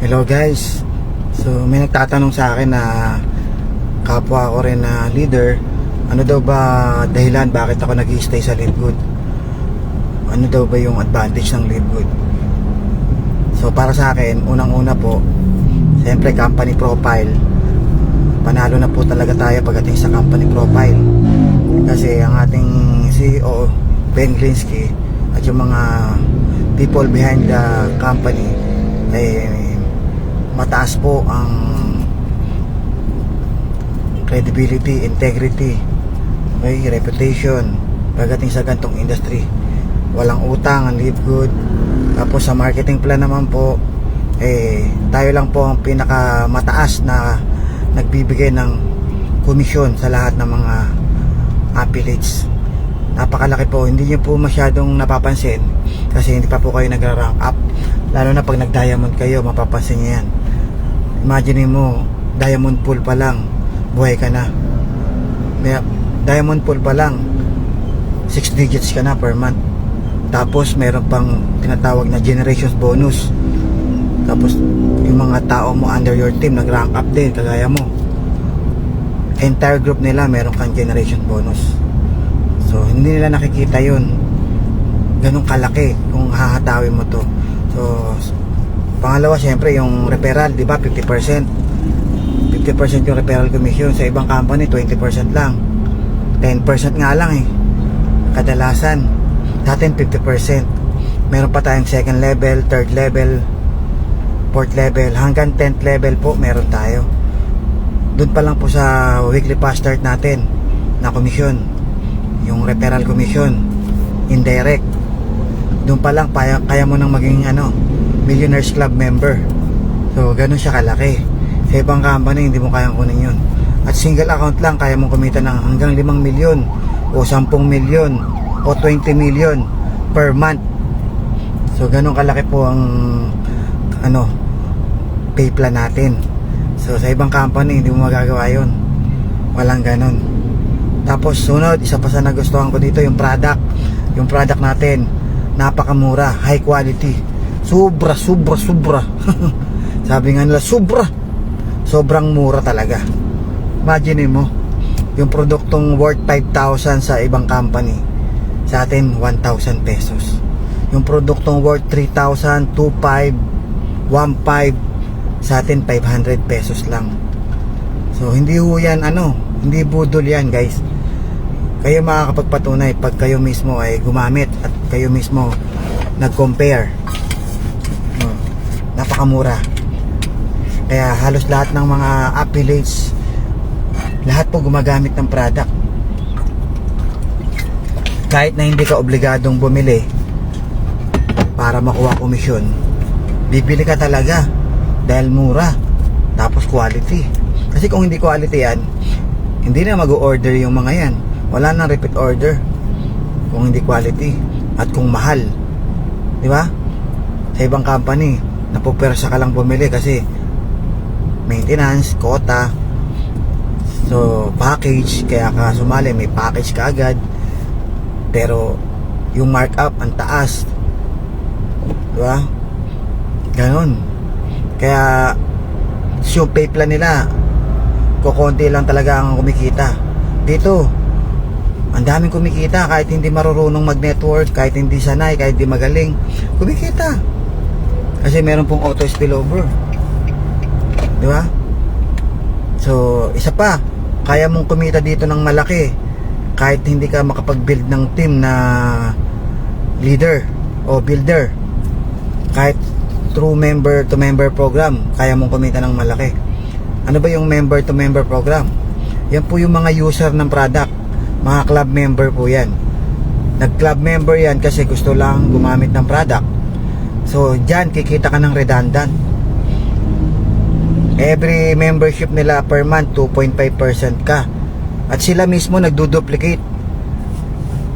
Hello guys. So may nagtatanong sa akin na kapwa ko rin na leader, ano daw ba dahilan bakit ako nag-i-stay sa Livegood? Ano daw ba yung advantage ng Livegood? So para sa akin, unang-una po, siyempre company profile. Panalo na po talaga tayo pagdating sa company profile. Kasi ang ating CEO, Ben Glinsky, at yung mga people behind the company ay mataas po ang credibility, integrity, okay, reputation pagdating sa gantong industry. Walang utang ang Livegood. Tapos sa marketing plan naman po, tayo lang po ang pinaka mataas na nagbibigay ng komisyon sa lahat ng mga affiliates. Napakalaki po, hindi nyo po masyadong napapansin kasi hindi pa po kayo nagra-rank up. Lalo na pag nag-diamond kayo, mapapansin nyo yan. Imagine mo, diamond pool pa lang, buhay ka na. Diamond pool pa lang, 6 digits ka na per month. Tapos meron pang tinatawag na generations bonus. Tapos yung mga tao mo under your team nag-rank up din, kagaya mo. Entire group nila meron kang generation bonus. So hindi nila nakikita yun, ganun kalaki kung hahatawin mo to. So pangalawa, syempre yung referral, di ba? 50% yung referral commission. Sa ibang company 20% lang, 10% nga lang kadalasan. Natin 50%. Meron pa tayong second level, third level, fourth level, hanggang 10th level po meron tayo. Doon pa lang po sa weekly fast start natin na commission, yung referral commission, indirect. Doon pa lang kaya mo nang maging Millionaires Club member. So ganun siya kalaki. Sa ibang company hindi mo kayang kunin yun. At single account lang kaya mong kumita ng hanggang 5 milyon o 10 milyon o 20 milyon per month. So ganun kalaki po ang pay plan natin. So sa ibang company hindi mo magagawa yun. Walang ganun. Tapos sunod, isa pa sa nagustuhan ko dito, yung product. Yung product natin napakamura, high quality. Sobra sabi nga nila, sobrang mura talaga. Imagine mo, yung produktong worth 5,000 sa ibang company, sa atin 1,000 pesos. Yung produktong worth 3,000, 2,500, 1,500, sa atin 500 pesos lang. So hindi ho yan hindi budol yan guys. Kayo makakapagpatunay pag kayo mismo ay gumamit at kayo mismo nag-compare. Napakamura. Kaya halos lahat ng mga affiliates, lahat po gumagamit ng product. Kahit na hindi ka obligadong bumili para makuha komisyon, bibili ka talaga dahil mura, tapos quality. Kasi kung hindi quality yan, hindi na mag-order yung mga yan. Wala nang repeat order kung hindi quality at kung mahal, di ba? Sa ibang company napupersa ka lang bumili kasi maintenance, quota, so package, kaya ka sumali, may package ka agad, pero yung markup ang taas, diba? Ganon. Kaya yung pay plan nila kukonti lang talaga ang kumikita. Dito ang daming kumikita, kahit hindi marunong mag-network, kahit hindi sanay, kahit hindi magaling, kumikita. Kasi meron pong auto spillover, di ba? So isa pa, kaya mong kumita dito ng malaki kahit hindi ka makapag-build ng team na leader o builder. Kahit through member to member program, kaya mong kumita ng malaki. Ano ba yung member to member program? Yan po yung mga user ng product, mga club member po yan. Nag-club member yan kasi gusto lang gumamit ng product. So dyan kikita ka ng redundant. Every membership nila per month 2.5% ka. At sila mismo nagdo-duplicate.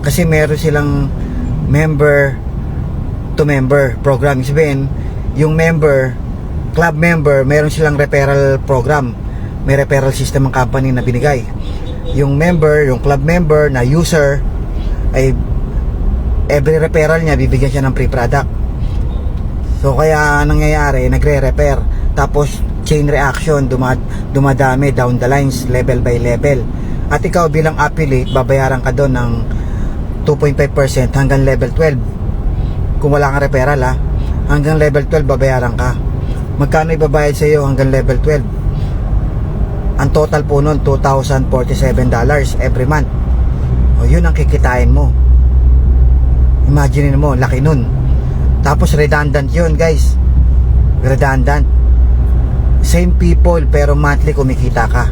Kasi meron silang member to member program. Sabihin, yung member, club member, meron silang referral program. May referral system ang company na binigay. Yung member, yung club member na user, ay every referral niya bibigyan siya ng free product. So kaya nangyayari, nagre-repair. Tapos chain reaction, dumadami down the lines, level by level. At ikaw bilang affiliate, babayaran ka doon ng 2.5% hanggang level 12. Kung wala kang referral hanggang level 12 babayaran ka. Magkano ibabayad sa iyo hanggang level 12? Ang total po nun $2,047 every month. O yun ang kikitain mo. Imagine mo, laki nun. Tapos redundant yun guys. Redundant. Same people pero monthly kumikita ka.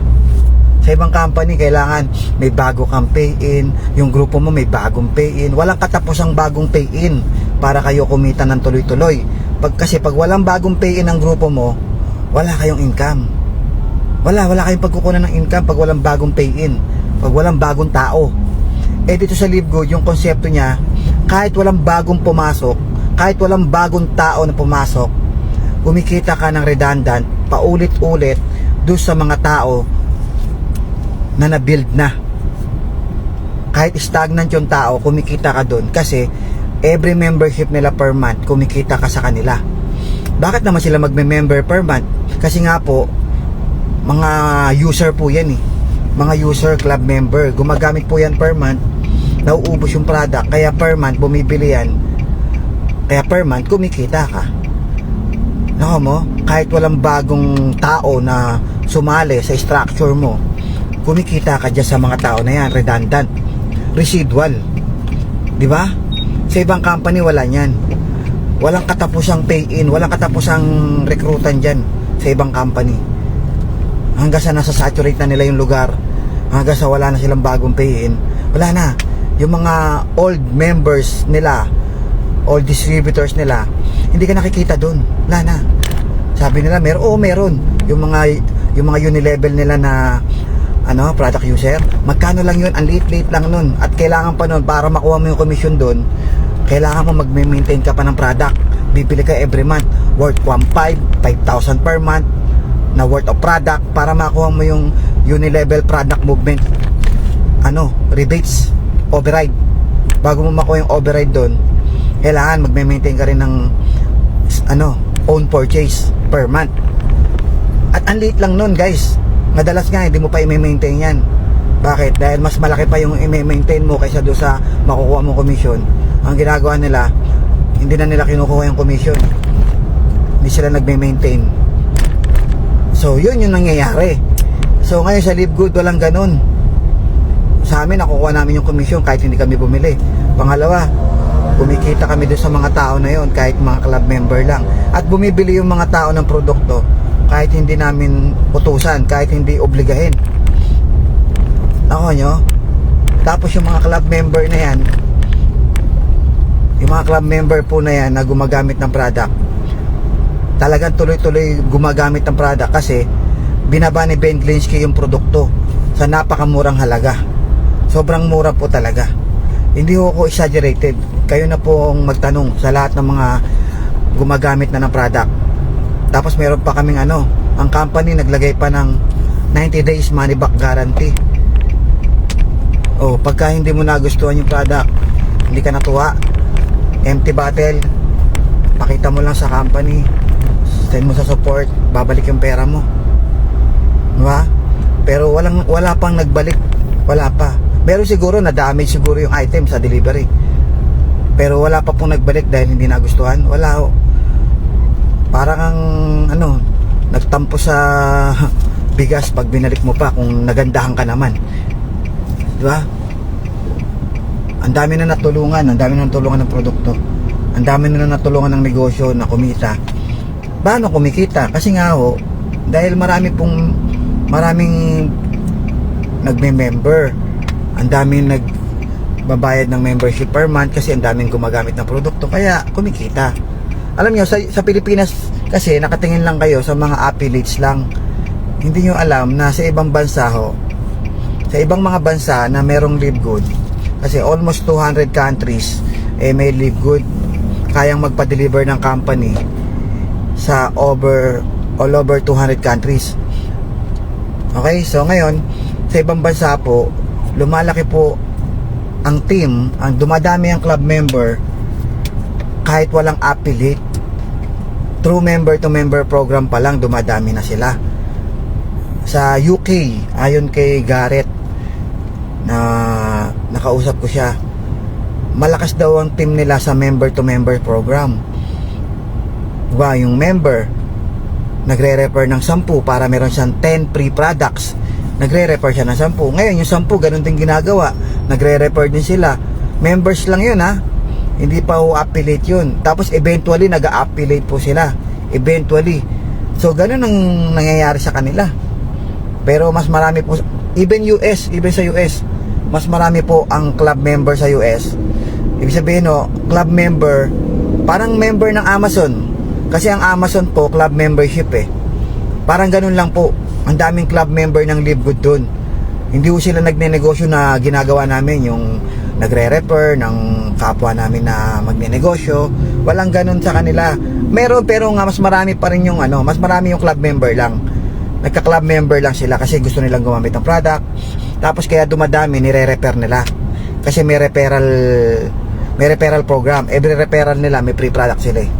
Sa ibang company kailangan may bago kang pay-in, yung grupo mo may bagong pay-in. Walang katapusang bagong pay-in para kayo kumita ng tuloy-tuloy. Kasi pag walang bagong pay-in ng grupo mo, wala kayong income. Wala kayong pagkukunan ng income pag walang bagong pay-in, pag walang bagong tao. Dito sa Livegood, yung konsepto niya, kahit walang bagong pumasok, kahit walang bagong tao na pumasok, kumikita ka ng redundant paulit-ulit doon sa mga tao na na-build na. Kahit stagnant yung tao, kumikita ka doon kasi every membership nila per month, kumikita ka sa kanila. Bakit naman sila magme-member per month? Kasi nga po, mga user po yan mga user, club member, gumagamit po yan per month, nauubos yung product, kaya per month bumibili yan, kaya per month kumikita ka. Nako mo, kahit walang bagong tao na sumali sa structure mo, kumikita ka dyan sa mga tao na yan, redundant, residual, di ba? Sa ibang company wala yan, walang katapusang pay-in, walang katapusang rekrutan dyan sa ibang company, hanggang sa nasa saturate na nila yung lugar, hanggang sa wala na silang bagong pay-in, wala na. Yung mga old members nila, old distributors nila, hindi ka nakikita doon, wala na. Sabi nila meron yung mga unilevel nila na product user, magkano lang yun, ang liit lang nun, at kailangan pa nun para makuha mo yung commission doon, kailangan mo magme-maintain ka pa ng product, bibili ka every month worth 1.5, 5,000 per month na worth of product para makuha mo yung unilevel product movement rebates, override. Bago mo makuha yung override doon, kailangan magme-maintain ka rin ng own purchase per month, at ang liit lang nun guys. Madalas nga hindi mo pa i-maintain yan. Bakit? Dahil mas malaki pa yung i-maintain mo kaysa doon sa makukuha mong commission. Ang ginagawa nila, hindi na nila kinukuha yung commission, hindi sila nagme-maintain. So yun yung nangyayari. So ngayon sa Livegood walang ganun. Sa amin nakukuha namin yung commission kahit hindi kami bumili. Pangalawa, kumikita kami doon sa mga tao na yon kahit mga club member lang. At bumibili yung mga tao ng produkto kahit hindi namin utusan, kahit hindi obligahin. Ako nyo. Tapos yung mga club member na yan, yung mga club member po na yan na gumagamit ng product, talagang tuloy-tuloy gumagamit ng product kasi binaba ni Ben Glinsky yung produkto sa napakamurang halaga. Sobrang mura po talaga. Hindi ko exaggerated. Kayo na po ang magtanong sa lahat ng mga gumagamit na ng product. Tapos meron pa kaming ang company naglagay pa ng 90 days money back guarantee. Pagka hindi mo nagustuhan yung product, hindi ka natuwa, empty bottle, pakita mo lang sa company, send mo sa support, babalik yung pera mo, diba? Pero wala pang nagbalik, wala pa. Meron siguro na damage siguro yung item sa delivery, pero wala pa pong nagbalik dahil hindi nagustuhan. Wala parang nagtampo sa bigas pag binalik mo pa kung nagandahan ka naman, diba? Ang dami na natulungan, ng produkto, ang dami na natulungan ng negosyo na kumita. Paano kumikita? Kasi nga dahil maraming nagme-member, ang daming nagbabayad ng membership per month kasi ang daming gumagamit ng produkto, kaya kumikita. Alam nyo, sa Pilipinas kasi nakatingin lang kayo sa mga affiliates lang. Hindi nyo alam na sa ibang bansa sa ibang mga bansa na merong Livegood, kasi almost 200 countries may Livegood, kayang magpa-deliver ng company sa all over 200 countries. Okay, so ngayon sa ibang bansa po, lumalaki po ang team, dumadami ang club member kahit walang affiliate. Through member to member program pa lang, dumadami na sila. Sa UK, ayon kay Garrett, na nakausap ko siya, malakas daw ang team nila sa member to member program. Diba, yung member nagre-refer ng 10 para meron siyang 10 free products, nagre-refer siya ng 10. Ngayon yung 10 ganun din ginagawa, nagre-refer din sila. Members lang yun, ha, hindi pa affiliate yun. Tapos eventually nag-affiliate po sila, eventually. So ganun ang nangyayari sa kanila. Pero mas marami po, even sa US, mas marami po ang club member sa US. Ibig sabihin, no, club member, parang member ng Amazon. Kasi ang Amazon po, club membership eh. Parang ganun lang po. Ang daming club member ng Live Good doon. Hindi po sila nagne-negosyo na ginagawa namin, yung nagre-refer ng kapwa namin na magne-negosyo. Walang ganun sa kanila. Meron, pero nga mas marami pa rin yung mas marami yung club member lang. Nagka-club member lang sila kasi gusto nilang gumamit ng product. Tapos kaya dumadami, nire-refer nila. Kasi may referral program. Every referral nila may free product sila eh.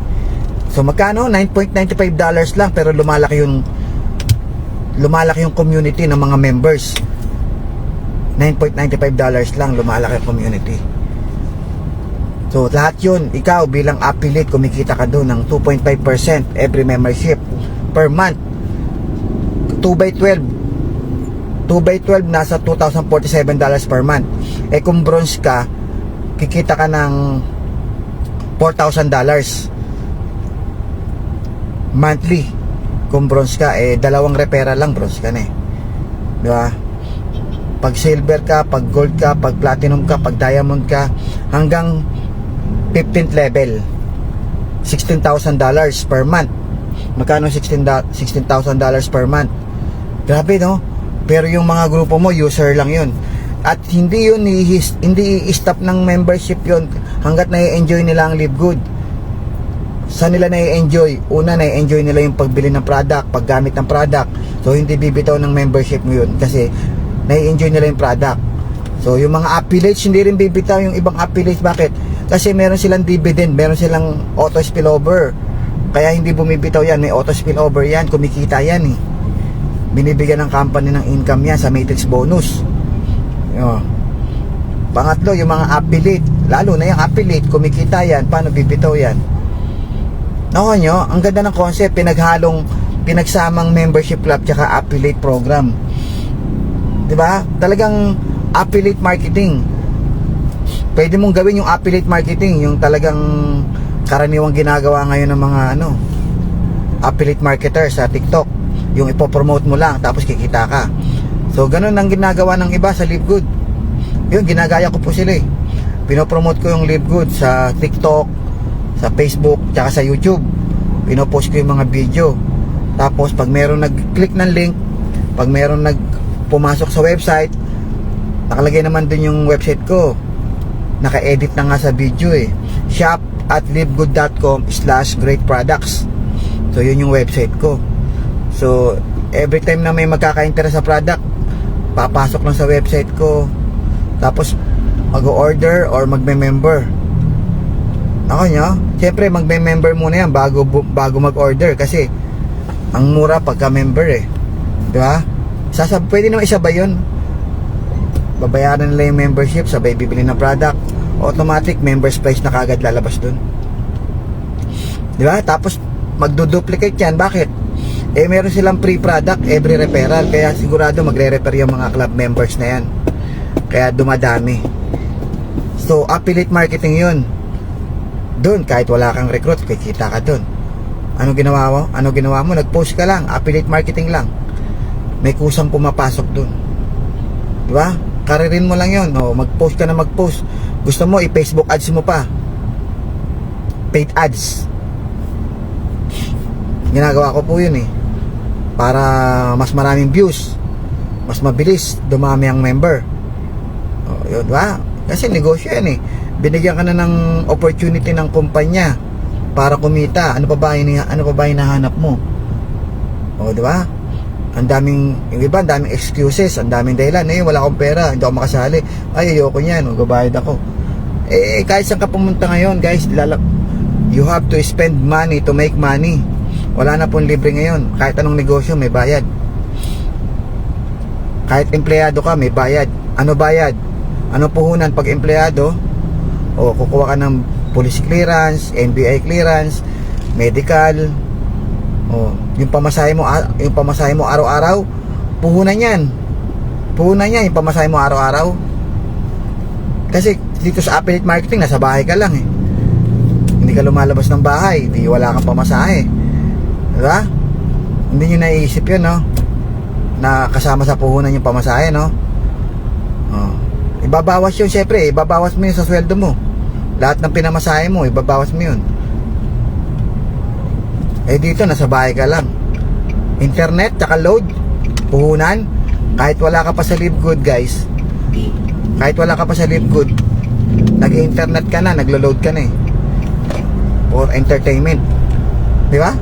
So magkano? $9.95 lang, pero lumalaki yung community ng mga members. $9.95 lang, lumalaki yung community. So lahat yun, ikaw bilang affiliate, kumikita ka doon ng 2.5% every membership per month. 2x12 nasa $2,047 per month. Eh kung bronze ka, kikita ka ng $4,000 monthly. Kung bronze ka, dalawang referral lang, bronze ka na eh. Diba? Pag silver ka, pag gold ka, pag platinum ka, pag diamond ka, hanggang 15th level, $16,000 per month. Magkano $16,000 per month? Grabe, no? Pero yung mga grupo mo, user lang yun. At hindi yun, hindi i-stop ng membership yun hanggat na-enjoy nila ang Live Good. Sa nila na-enjoy? Una, na-enjoy nila yung pagbili ng product, paggamit ng product. So, hindi bibitaw ng membership mo yun kasi na-enjoy nila yung product. So, yung mga affiliates, hindi rin bibitaw yung ibang affiliates. Bakit? Kasi meron silang dividend, meron silang auto spillover. Kaya hindi bumibitaw yan, may auto spillover yan, kumikita yan eh. Binibigyan ng company ng income yan sa matrix bonus. Pangatlo, yung mga affiliate, lalo na yung affiliate, kumikita yan, paano bibitaw yan? Nakuha nyo, ang ganda ng concept, pinagsamang membership club tsaka affiliate program. Diba? Talagang affiliate marketing. Pwede mong gawin yung affiliate marketing, yung talagang karaniwang ginagawa ngayon ng mga affiliate marketer sa TikTok. Yung ipopromote mo lang tapos kikita ka. So ganun ang ginagawa ng iba sa Live Good. Yun, ginagaya ko po sila eh. Pinopromote ko yung Live Good sa TikTok, sa Facebook, tsaka sa YouTube. Pinopost ko yung mga video. Tapos pag meron nag-click ng link, pag meron pumasok sa website, nakalagay naman dun yung website ko. Naka-edit na nga sa video eh. shop@livegood.com/greatproducts. So yun yung website ko. So every time na may magkaka-interest sa product, papasok lang sa website ko, tapos mag-order or magme-member. Ako nyo, siyempre magme-member muna yan bago mag-order kasi ang mura pagka-member eh. Diba? Pwede naman isabay yun. Babayaran nila yung membership, sabay bibili ng product, automatic members price na kagad lalabas dun. Diba? Tapos magduduplicate yan. Bakit? Meron silang free product every referral, kaya sigurado magre-refer yung mga club members na yan, kaya dumadami. So affiliate marketing yun. Doon kahit wala kang recruit, kikita ka doon. Ano ginawa mo? Nag-post ka lang, affiliate marketing lang, may kusang pumapasok doon. Diba? Karirin mo lang yun. Mag-post ka na mag-post. Gusto mo i-Facebook ads mo pa, paid ads. Ginagawa ko po yun eh, para mas maraming views, mas mabilis dumami ang member. Yun ba? Kasi negosyo yan eh. Binigyan ka na ng opportunity ng kumpanya para kumita. Ano pa ba hinahanap mo? Di ba? Ang daming, yung iba, ang daming excuses, ang daming dahilan. Wala akong pera, hindi ako makasali. Ay, ayoko niyan, magbabayad ako. Kahit saan ka pumunta ngayon, guys, You have to spend money to make money. Wala na pong libre ngayon. Kahit anong negosyo may bayad. Kahit empleyado ka may bayad. Ano bayad? Ano puhunan pag empleyado? O kukuha ka ng police clearance, NBI clearance, medical. O yung pamasahe mo araw-araw, puhunan yan. Puhunan yan yung pamasahe mo araw-araw. Kasi dito sa affiliate marketing, nasa bahay ka lang eh. Hindi ka lumalabas ng bahay, di wala kang pamasahe. Diba? Hindi nyo naiisip yun, no? Na kasama sa puhunan yung pamasahe, no? Oh. Ibabawas yun, syempre. Ibabawas mo yun sa sweldo mo. Lahat ng pinamasahe mo, ibabawas mo yun. Eh dito, nasa bahay ka lang. Internet, tsaka load, puhunan. Kahit wala ka pa sa live good, guys. Kahit wala ka pa sa live good, nag-internet ka na, naglo-load ka na eh. For entertainment. Di ba?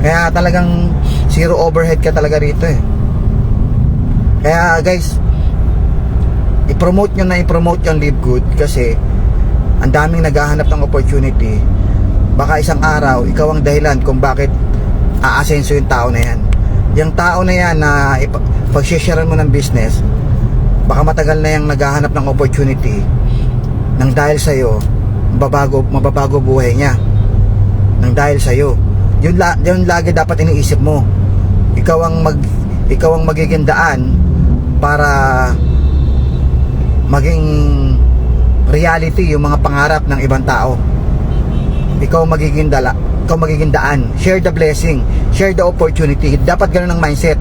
Kaya talagang zero overhead ka talaga rito eh. Kaya guys, i-promote yung live good kasi ang daming naghahanap ng opportunity. Baka isang araw ikaw ang dahilan kung bakit aasenso yung tao na yan. Yung tao na yan na pag-sharean mo ng business, baka matagal na yung naghahanap ng opportunity nang dahil sa'yo mababago buhay niya nang dahil sa'yo. Yun lagi dapat iniisip mo. Ikaw ang magiging daan para maging reality yung mga pangarap ng ibang tao. Ikaw magiging daan. Share the blessing, share the opportunity. Dapat ganun ang mindset.